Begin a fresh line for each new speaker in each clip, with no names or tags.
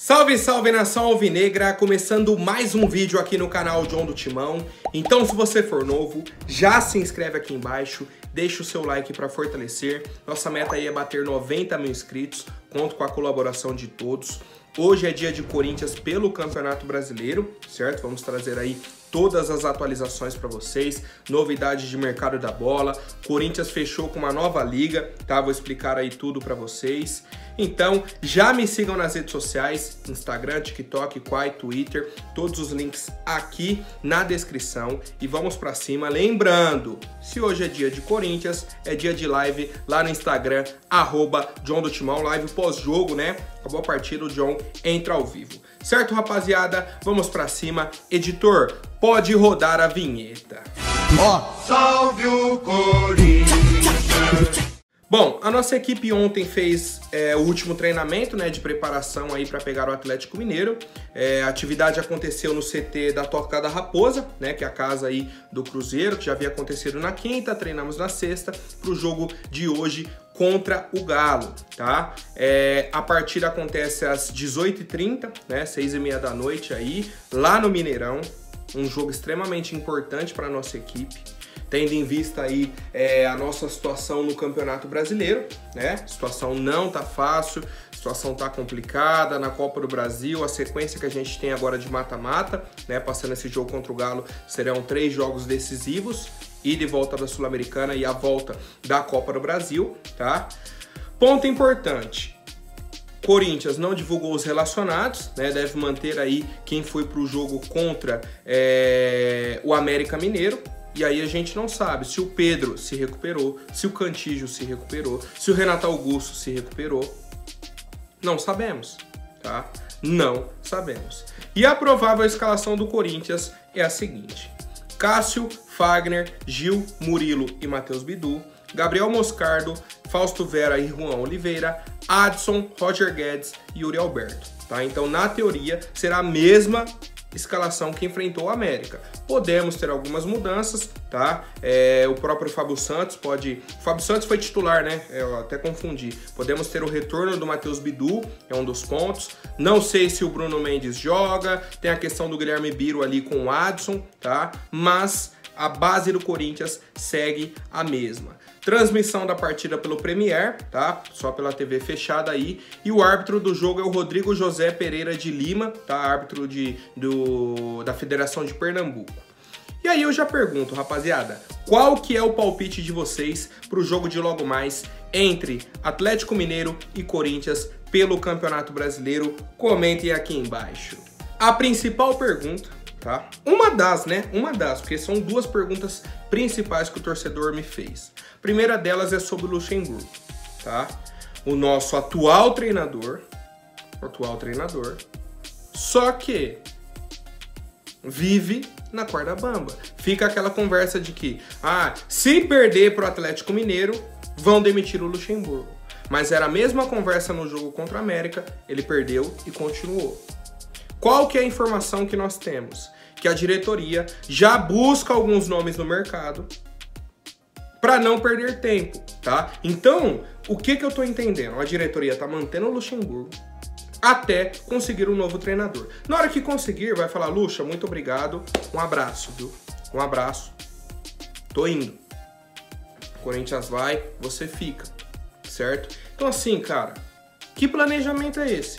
Salve, salve nação alvinegra, começando mais um vídeo aqui no canal John do Timão. Então se você for novo, já se inscreve aqui embaixo, deixa o seu like para fortalecer. Nossa meta aí é bater 90 mil inscritos, conto com a colaboração de todos. Hoje é dia de Corinthians pelo Campeonato Brasileiro, certo? Vamos trazer aí todas as atualizações para vocês, novidades de mercado da bola. Corinthians fechou com uma nova liga, tá? Vou explicar aí tudo para vocês. Então, já me sigam nas redes sociais, Instagram, TikTok, Quai, Twitter, todos os links aqui na descrição. E vamos para cima, lembrando, se hoje é dia de Corinthians, é dia de live lá no Instagram, @JohnDoTimão, live pós-jogo, né? Acabou a partida, o John entra ao vivo. Certo, rapaziada? Vamos pra cima. Editor, pode rodar a vinheta.
Salve o Corinthians!
Bom, a nossa equipe ontem fez o último treinamento, né, de preparação aí para pegar o Atlético Mineiro. A atividade aconteceu no CT da Toca da Raposa, né, que é a casa aí do Cruzeiro, que já havia acontecido na quinta, treinamos na sexta, para o jogo de hoje contra o Galo, tá? A partida acontece às 18h30, né, 6h30 da noite aí, lá no Mineirão, um jogo extremamente importante para a nossa equipe, tendo em vista aí a nossa situação no Campeonato Brasileiro, né? A situação não tá fácil, a situação tá complicada na Copa do Brasil, a sequência que a gente tem agora de mata-mata, né? Passando esse jogo contra o Galo, serão 3 jogos decisivos, ida e volta da Sul-Americana e a volta da Copa do Brasil, tá? Ponto importante. Corinthians não divulgou os relacionados, né? Deve manter aí quem foi para o jogo contra o América Mineiro. E aí a gente não sabe se o Pedro se recuperou, se o Cantígio se recuperou, se o Renato Augusto se recuperou. Não sabemos, tá? Não sabemos. E a provável escalação do Corinthians é a seguinte: Cássio, Fagner, Gil, Murilo e Matheus Bidu, Gabriel Moscardo, Fausto Vera e Juan Oliveira, Adson, Roger Guedes e Yuri Alberto, tá? Então, na teoria, será a mesma escalação que enfrentou o América. Podemos ter algumas mudanças, tá? O próprio Fábio Santos pode... O Fábio Santos foi titular, né? Eu até confundi. Podemos ter o retorno do Matheus Bidu, é um dos pontos. Não sei se o Bruno Mendes joga. Tem a questão do Guilherme Biro ali com o Adson, tá? Mas a base do Corinthians segue a mesma. Transmissão da partida pelo Premier, tá? Só pela TV fechada aí. E o árbitro do jogo é o Rodrigo José Pereira de Lima, tá? Árbitro da Federação de Pernambuco. E aí eu já pergunto, rapaziada, qual que é o palpite de vocês pro jogo de logo mais entre Atlético Mineiro e Corinthians pelo Campeonato Brasileiro? Comentem aqui embaixo. A principal pergunta, tá? Uma das, porque são duas perguntas principais que o torcedor me fez. A primeira delas é sobre o Luxemburgo, tá? O nosso atual treinador, só que vive na corda bamba. Fica aquela conversa de que, se perder pro Atlético Mineiro, vão demitir o Luxemburgo. Mas era a mesma conversa no jogo contra a América, ele perdeu e continuou. Qual que é a informação que nós temos? Que a diretoria já busca alguns nomes no mercado para não perder tempo, tá? Então, o que eu tô entendendo? A diretoria tá mantendo o Luxemburgo até conseguir um novo treinador. Na hora que conseguir, vai falar: Luxa, muito obrigado, um abraço, viu? Um abraço. Tô indo. Corinthians vai, você fica, certo? Então assim, cara, que planejamento é esse?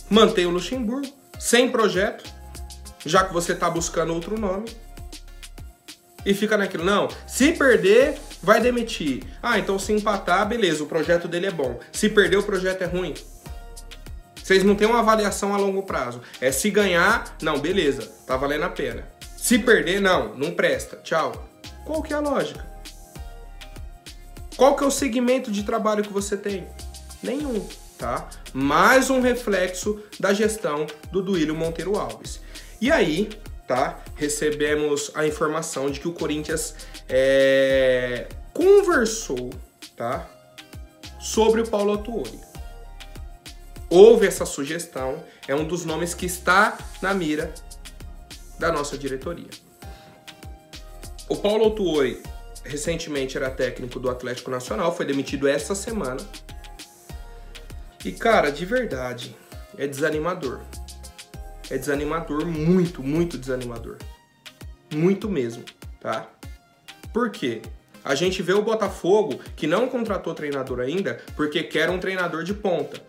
Mantém o Luxemburgo, sem projeto, já que você tá buscando outro nome, e fica naquilo, não, se perder, vai demitir. Então se empatar, beleza, o projeto dele é bom. Se perder, o projeto é ruim. Vocês não têm uma avaliação a longo prazo. Se ganhar, não, beleza, tá valendo a pena. Se perder, não presta, tchau. Qual que é a lógica? Qual que é o segmento de trabalho que você tem? Nenhum, tá? Mais um reflexo da gestão do Duílio Monteiro Alves. E aí, tá? Recebemos a informação de que o Corinthians conversou, tá? Sobre o Paulo Autuori. Houve essa sugestão, é um dos nomes que está na mira da nossa diretoria. O Paulo Autuori recentemente era técnico do Atlético Nacional, foi demitido essa semana. E cara, de verdade, é desanimador. É desanimador, muito, muito desanimador. Muito mesmo, tá? Por quê? A gente vê o Botafogo, que não contratou treinador ainda, porque quer um treinador de ponta,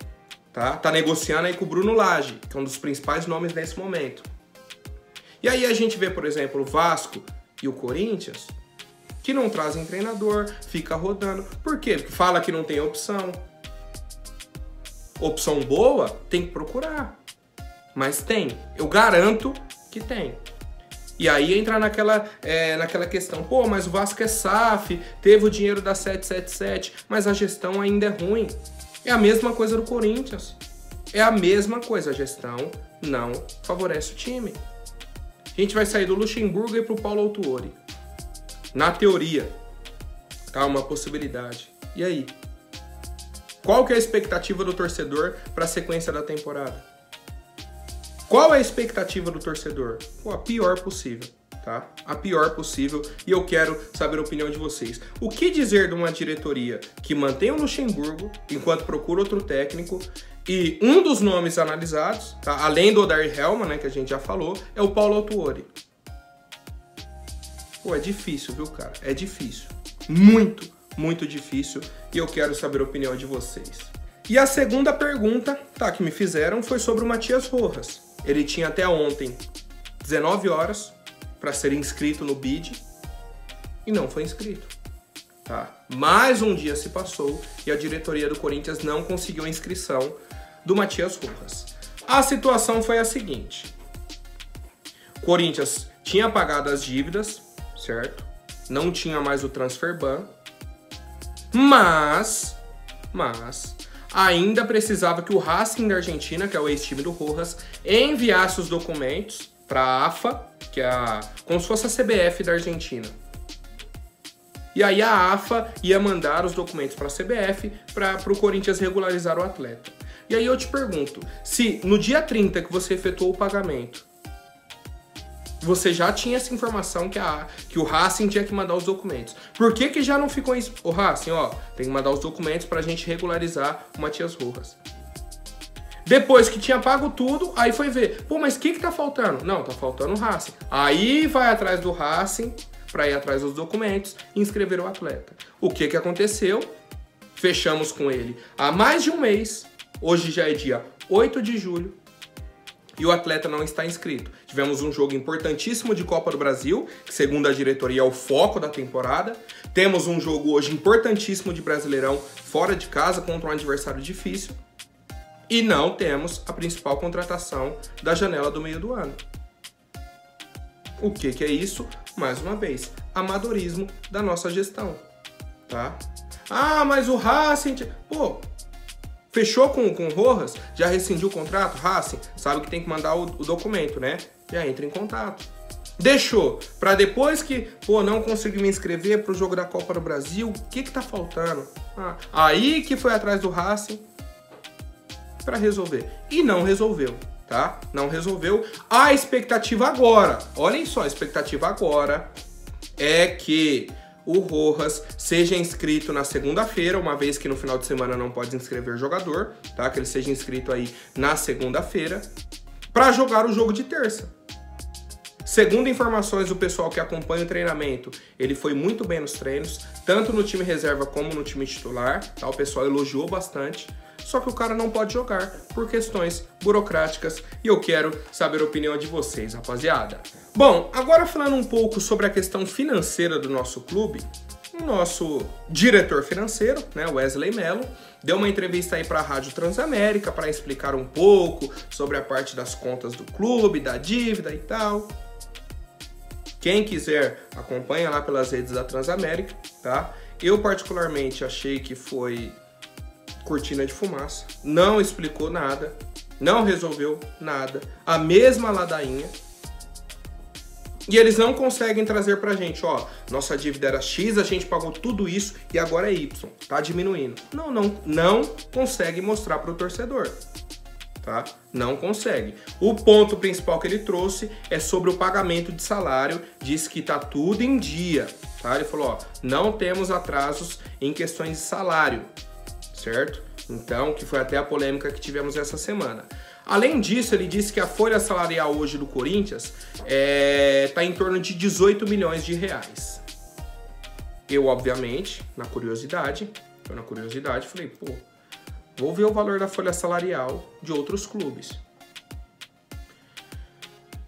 tá? Tá negociando aí com o Bruno Lage, que é um dos principais nomes nesse momento. E aí a gente vê, por exemplo, o Vasco e o Corinthians, que não trazem treinador, fica rodando. Por quê? Porque fala que não tem opção. Opção boa, tem que procurar. Mas tem. Eu garanto que tem. E aí entra naquela questão, pô, mas o Vasco é SAF, teve o dinheiro da 777, mas a gestão ainda é ruim. É a mesma coisa do Corinthians. É a mesma coisa, a gestão não favorece o time. A gente vai sair do Luxemburgo e pro Paulo Autuori. Na teoria, tá? Uma possibilidade. E aí? Qual que é a expectativa do torcedor para a sequência da temporada? Qual é a expectativa do torcedor? Pô, a pior possível, tá? A pior possível, e eu quero saber a opinião de vocês. O que dizer de uma diretoria que mantém o Luxemburgo enquanto procura outro técnico e um dos nomes analisados, tá? Além do Odair Hellmann, né, que a gente já falou, é o Paulo Autuori. Pô, é difícil, viu, cara? É difícil. Muito, muito difícil, e eu quero saber a opinião de vocês. E a segunda pergunta, tá, que me fizeram foi sobre o Matias Rojas. Ele tinha até ontem 19 horas para ser inscrito no BID e não foi inscrito. Tá? Mais um dia se passou e a diretoria do Corinthians não conseguiu a inscrição do Matias Rojas. A situação foi a seguinte. O Corinthians tinha pagado as dívidas, certo? Não tinha mais o transfer ban, mas ainda precisava que o Racing da Argentina, que é o ex-time do Rojas, enviasse os documentos para a AFA, que é como se fosse a CBF da Argentina. E aí a AFA ia mandar os documentos para a CBF para o Corinthians regularizar o atleta. E aí eu te pergunto, se no dia 30 que você efetuou o pagamento, você já tinha essa informação que o Racing tinha que mandar os documentos. Por que já não ficou isso? O Racing, ó, tem que mandar os documentos pra gente regularizar o Matias Rojas. Depois que tinha pago tudo, aí foi ver. Pô, mas o que tá faltando? Não, tá faltando o Racing. Aí vai atrás do Racing pra ir atrás dos documentos e inscrever o atleta. O que aconteceu? Fechamos com ele há mais de um mês. Hoje já é dia 8 de julho. E o atleta não está inscrito. Tivemos um jogo importantíssimo de Copa do Brasil, que segundo a diretoria é o foco da temporada. Temos um jogo hoje importantíssimo de Brasileirão fora de casa contra um adversário difícil. E não temos a principal contratação da janela do meio do ano. O que é isso? Mais uma vez, amadorismo da nossa gestão, tá? Ah, mas o Racing... Pô... Fechou com o Rojas, já rescindiu o contrato, Racing, sabe que tem que mandar o documento, né? Já entra em contato. Deixou, para depois que, pô, não consegui me inscrever pro jogo da Copa do Brasil, o que tá faltando? Aí que foi atrás do Racing para resolver. E não resolveu, tá? Não resolveu. A expectativa agora, olhem só, a expectativa agora é que o Rojas seja inscrito na segunda-feira, uma vez que no final de semana não pode inscrever jogador, tá? Que ele seja inscrito aí na segunda-feira, para jogar o jogo de terça. Segundo informações do pessoal que acompanha o treinamento, ele foi muito bem nos treinos, tanto no time reserva como no time titular, tá? O pessoal elogiou bastante, só que o cara não pode jogar por questões burocráticas e eu quero saber a opinião de vocês, rapaziada. Bom, agora falando um pouco sobre a questão financeira do nosso clube, o nosso diretor financeiro, né, Wesley Mello, deu uma entrevista aí para a Rádio Transamérica para explicar um pouco sobre a parte das contas do clube, da dívida e tal. Quem quiser, acompanha lá pelas redes da Transamérica, tá? Eu particularmente achei que foi cortina de fumaça, não explicou nada, não resolveu nada, a mesma ladainha. E eles não conseguem trazer pra gente, ó, nossa dívida era X, a gente pagou tudo isso e agora é Y, tá diminuindo. Não consegue mostrar pro torcedor, tá? Não consegue. O ponto principal que ele trouxe é sobre o pagamento de salário, diz que tá tudo em dia, tá? Ele falou, ó, não temos atrasos em questões de salário, certo? Então, que foi até a polêmica que tivemos essa semana. Além disso, ele disse que a folha salarial hoje do Corinthians está em torno de 18 milhões de reais. Eu, obviamente, na curiosidade, falei, pô, vou ver o valor da folha salarial de outros clubes.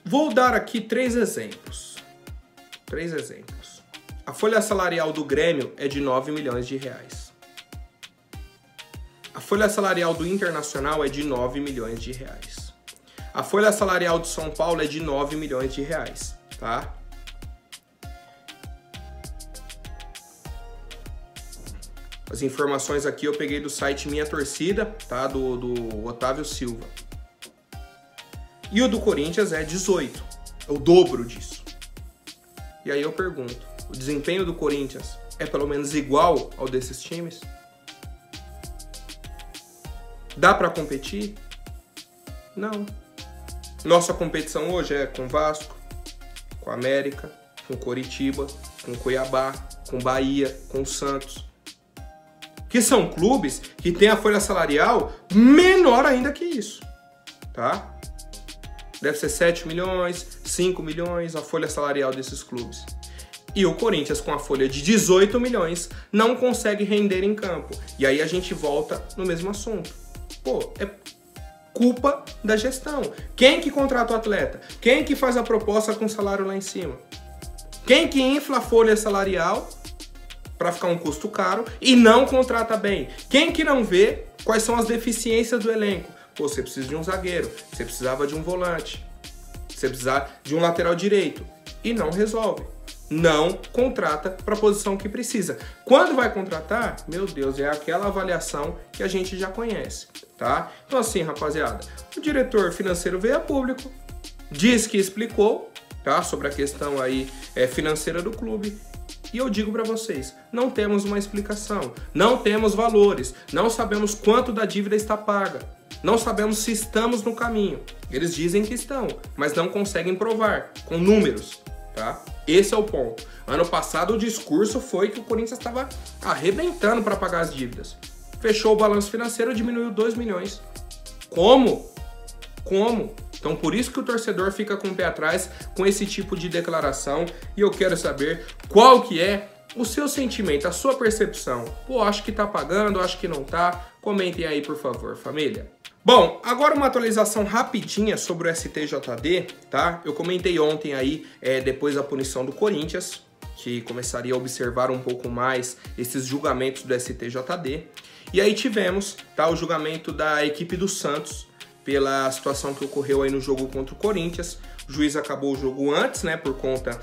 Vou dar aqui 3 exemplos. A folha salarial do Grêmio é de 9 milhões de reais. A folha salarial do Internacional é de 9 milhões de reais. A folha salarial do São Paulo é de 9 milhões de reais, tá? As informações aqui eu peguei do site Minha Torcida, tá? Do Otávio Silva. E o do Corinthians é 18. É o dobro disso. E aí eu pergunto, o desempenho do Corinthians é pelo menos igual ao desses times? Dá pra competir? Não. Nossa competição hoje é com Vasco, com América, com Coritiba, com Cuiabá, com Bahia, com Santos. Que são clubes que têm a folha salarial menor ainda que isso, tá? Deve ser 7 milhões, 5 milhões a folha salarial desses clubes. E o Corinthians, com a folha de 18 milhões, não consegue render em campo. E aí a gente volta no mesmo assunto. Pô, é culpa da gestão. Quem que contrata o atleta? Quem que faz a proposta com salário lá em cima? Quem que infla a folha salarial para ficar um custo caro e não contrata bem? Quem que não vê quais são as deficiências do elenco? Pô, você precisa de um zagueiro, você precisava de um volante, você precisa de um lateral direito e não resolve. Não contrata para a posição que precisa. Quando vai contratar, meu Deus, é aquela avaliação que a gente já conhece, tá? Então assim, rapaziada, o diretor financeiro veio a público, diz que explicou, tá, sobre a questão aí financeira do clube. E eu digo para vocês, não temos uma explicação, não temos valores, não sabemos quanto da dívida está paga, não sabemos se estamos no caminho. Eles dizem que estão, mas não conseguem provar com números, tá? Esse é o ponto. Ano passado o discurso foi que o Corinthians estava arrebentando para pagar as dívidas. Fechou o balanço financeiro, diminuiu 2 milhões. Como? Como? Então por isso que o torcedor fica com o pé atrás com esse tipo de declaração. E eu quero saber qual que é o seu sentimento, a sua percepção. Pô, acho que tá pagando, acho que não tá. Comentem aí, por favor, família. Bom, agora uma atualização rapidinha sobre o STJD, tá? Eu comentei ontem aí, depois da punição do Corinthians, que começaria a observar um pouco mais esses julgamentos do STJD. E aí tivemos, tá, o julgamento da equipe do Santos, pela situação que ocorreu aí no jogo contra o Corinthians. O juiz acabou o jogo antes, né, por conta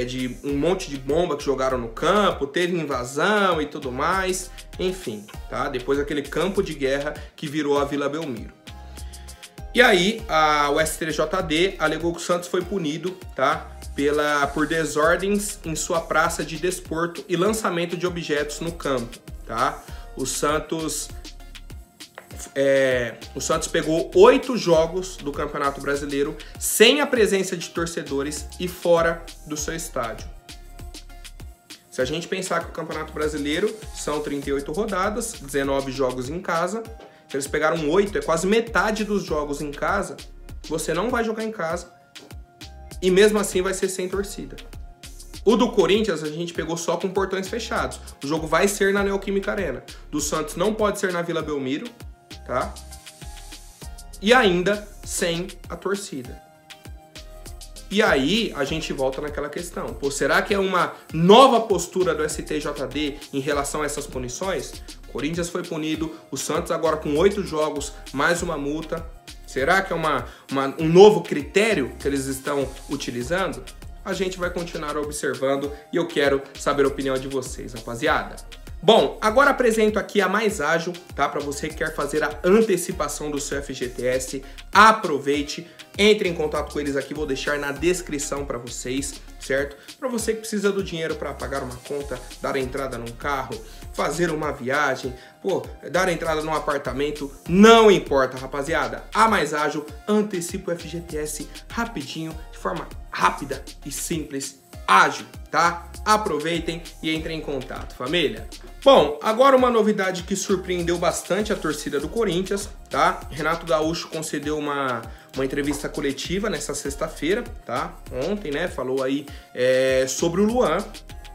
de um monte de bomba que jogaram no campo, teve invasão e tudo mais, enfim, tá? Depois aquele campo de guerra que virou a Vila Belmiro. E aí, o STJD alegou que o Santos foi punido, tá, por desordens em sua praça de desporto e lançamento de objetos no campo, tá? O Santos pegou 8 jogos do Campeonato Brasileiro sem a presença de torcedores e fora do seu estádio. Se a gente pensar que o Campeonato Brasileiro são 38 rodadas, 19 jogos em casa, se eles pegaram 8, é quase metade dos jogos em casa, você não vai jogar em casa e mesmo assim vai ser sem torcida. O do Corinthians a gente pegou só com portões fechados. O jogo vai ser na Neoquímica Arena. Do Santos não pode ser na Vila Belmiro, tá? E ainda sem a torcida. E aí a gente volta naquela questão. Pô, será que é uma nova postura do STJD em relação a essas punições? O Corinthians foi punido, o Santos agora com 8 jogos, mais uma multa. Será que é um novo critério que eles estão utilizando? A gente vai continuar observando e eu quero saber a opinião de vocês, rapaziada. Bom, agora apresento aqui a Mais Ágil, tá? Para você que quer fazer a antecipação do seu FGTS, aproveite, entre em contato com eles aqui, vou deixar na descrição para vocês, certo? Para você que precisa do dinheiro para pagar uma conta, dar entrada num carro, fazer uma viagem, pô, dar entrada num apartamento, não importa, rapaziada. A Mais Ágil antecipa o FGTS rapidinho, de forma rápida e simples, ágil, tá? Aproveitem e entrem em contato, família. Bom, agora uma novidade que surpreendeu bastante a torcida do Corinthians, tá? Renato Gaúcho concedeu uma entrevista coletiva nessa sexta-feira, tá? Ontem, né? Falou aí sobre o Luan.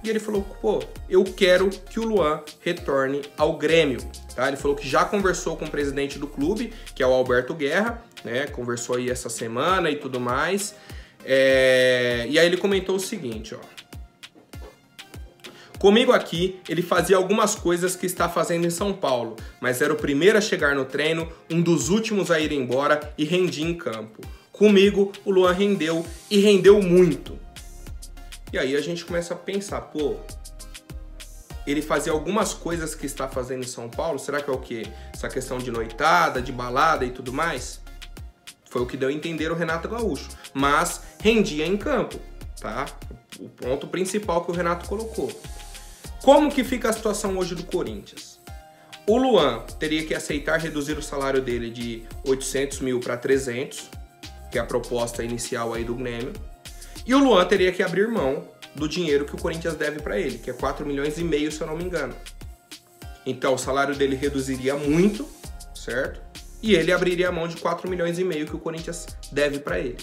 E ele falou, pô, eu quero que o Luan retorne ao Grêmio, tá? Ele falou que já conversou com o presidente do clube, que é o Alberto Guerra, né? Conversou aí essa semana e tudo mais. E aí ele comentou o seguinte, ó. Comigo aqui, ele fazia algumas coisas que está fazendo em São Paulo, mas era o primeiro a chegar no treino, um dos últimos a ir embora e rendia em campo. Comigo, o Luan rendeu e rendeu muito. E aí a gente começa a pensar, pô, ele fazia algumas coisas que está fazendo em São Paulo, será que é o quê? Essa questão de noitada, de balada e tudo mais? Foi o que deu a entender o Renato Gaúcho, mas rendia em campo, tá? O ponto principal que o Renato colocou. Como que fica a situação hoje do Corinthians? O Luan teria que aceitar reduzir o salário dele de 800 mil para 300, que é a proposta inicial aí do Grêmio. E o Luan teria que abrir mão do dinheiro que o Corinthians deve para ele, que é 4 milhões e meio, se eu não me engano. Então o salário dele reduziria muito, certo? E ele abriria a mão de 4 milhões e meio que o Corinthians deve para ele.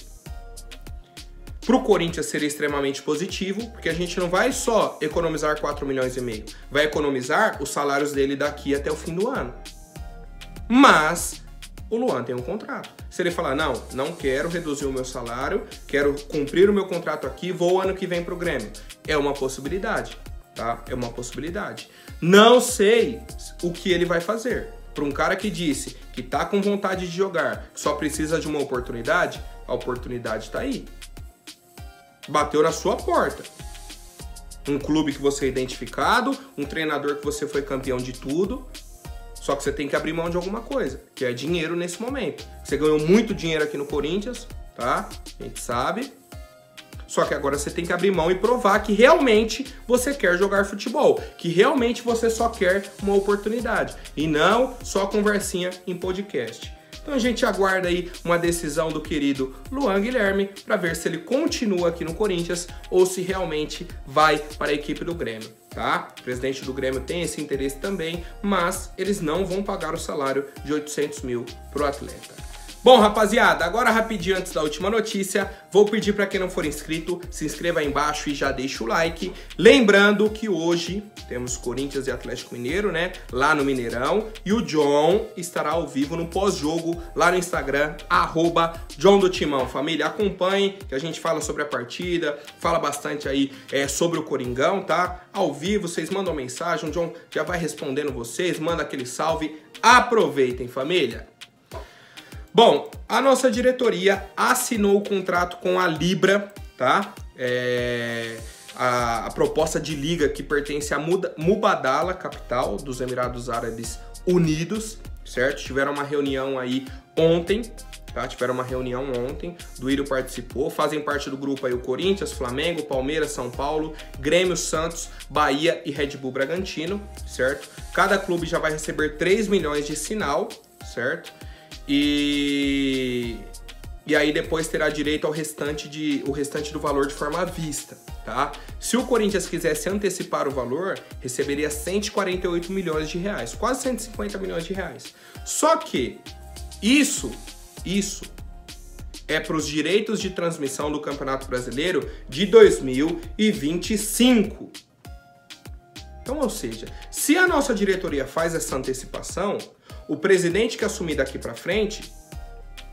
Para o Corinthians seria extremamente positivo, porque a gente não vai só economizar 4 milhões e meio, vai economizar os salários dele daqui até o fim do ano. Mas o Luan tem um contrato. Se ele falar, não quero reduzir o meu salário, quero cumprir o meu contrato aqui, vou ano que vem para o Grêmio. É uma possibilidade, tá? É uma possibilidade. Não sei o que ele vai fazer. Para um cara que disse que tá com vontade de jogar, que só precisa de uma oportunidade, a oportunidade tá aí. Bateu na sua porta. Um clube que você é identificado, um treinador que você foi campeão de tudo, só que você tem que abrir mão de alguma coisa, que é dinheiro nesse momento. Você ganhou muito dinheiro aqui no Corinthians, tá? A gente sabe. Só que agora você tem que abrir mão e provar que realmente você quer jogar futebol, que realmente você só quer uma oportunidade e não só conversinha em podcast. Então a gente aguarda aí uma decisão do querido Luan Guilherme para ver se ele continua aqui no Corinthians ou se realmente vai para a equipe do Grêmio, tá? O presidente do Grêmio tem esse interesse também, mas eles não vão pagar o salário de 800 mil pro atleta. Bom, rapaziada, agora rapidinho antes da última notícia, vou pedir para quem não for inscrito, se inscreva aí embaixo e já deixa o like. Lembrando que hoje temos Corinthians e Atlético Mineiro, né, lá no Mineirão, e o John estará ao vivo no pós-jogo lá no Instagram, @JohnDoTimão. Família, acompanhe, que a gente fala sobre a partida, fala bastante aí sobre o Coringão, tá? Ao vivo, vocês mandam mensagem, o John já vai respondendo vocês, manda aquele salve. Aproveitem, família! Bom, a nossa diretoria assinou o contrato com a Libra, tá? A proposta de liga que pertence à Mubadala, capital dos Emirados Árabes Unidos, certo? Tiveram uma reunião aí ontem, tá? Duírio participou, fazem parte do grupo aí o Corinthians, Flamengo, Palmeiras, São Paulo, Grêmio, Santos, Bahia e Red Bull Bragantino, certo? Cada clube já vai receber 3 milhões de sinal, certo? E aí depois terá direito ao restante do valor de forma à vista, tá? Se o Corinthians quisesse antecipar o valor, receberia 148 milhões de reais, quase 150 milhões de reais. Só que isso é para os direitos de transmissão do Campeonato Brasileiro de 2025. Então, ou seja, se a nossa diretoria faz essa antecipação, o presidente que assumir daqui para frente,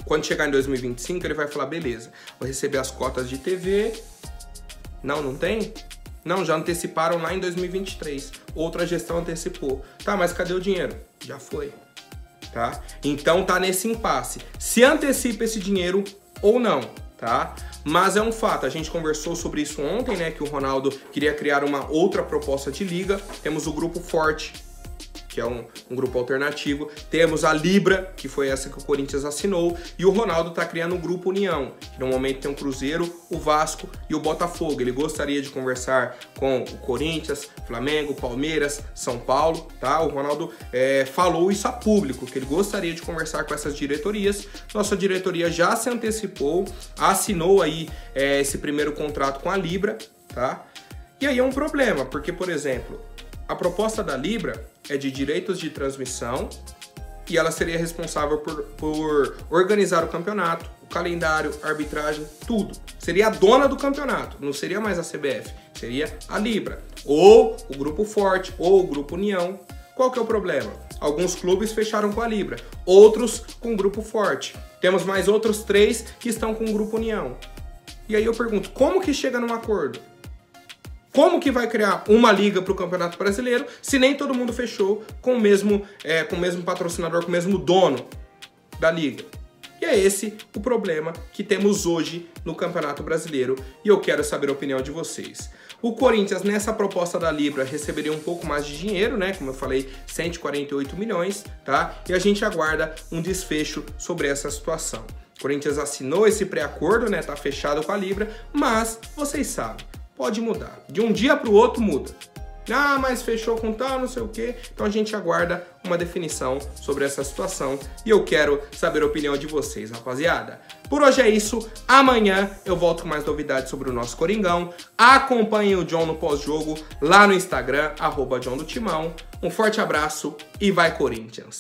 quando chegar em 2025, ele vai falar, beleza, vou receber as cotas de TV. Não tem? Não, já anteciparam lá em 2023. Outra gestão antecipou. Tá, mas cadê o dinheiro? Já foi, tá? Então tá nesse impasse. Se antecipa esse dinheiro ou não, tá? Mas é um fato, a gente conversou sobre isso ontem, né? Que o Ronaldo queria criar uma outra proposta de liga. Temos o Grupo Forte, que é um grupo alternativo. Temos a Libra, que foi essa que o Corinthians assinou. E o Ronaldo tá criando o Grupo União, que no momento tem o Cruzeiro, o Vasco e o Botafogo. Ele gostaria de conversar com o Corinthians, Flamengo, Palmeiras, São Paulo, tá? O Ronaldo falou isso a público, que ele gostaria de conversar com essas diretorias. Nossa diretoria já se antecipou, assinou aí esse primeiro contrato com a Libra, tá? E aí é um problema, porque, por exemplo, a proposta da Libra é de direitos de transmissão e ela seria responsável por organizar o campeonato, o calendário, a arbitragem, tudo. Seria a dona do campeonato, não seria mais a CBF, seria a Libra, ou o Grupo Forte, ou o Grupo União. Qual que é o problema? Alguns clubes fecharam com a Libra, outros com o Grupo Forte. Temos mais outros 3 que estão com o Grupo União. E aí eu pergunto, como que chega num acordo? Como que vai criar uma liga para o Campeonato Brasileiro se nem todo mundo fechou com o mesmo patrocinador, com o mesmo dono da liga? E é esse o problema que temos hoje no Campeonato Brasileiro e eu quero saber a opinião de vocês. O Corinthians, nessa proposta da Libra, receberia um pouco mais de dinheiro, né? Como eu falei, 148 milhões, tá? E a gente aguarda um desfecho sobre essa situação. O Corinthians assinou esse pré-acordo, né? Tá fechado com a Libra, mas vocês sabem, pode mudar. De um dia para o outro muda. Ah, mas fechou com tal, não sei o quê. Então a gente aguarda uma definição sobre essa situação e eu quero saber a opinião de vocês, rapaziada. Por hoje é isso. Amanhã eu volto com mais novidades sobre o nosso Coringão. Acompanhem o John no pós-jogo lá no Instagram, @JohnDoTimão. Um forte abraço e vai Corinthians!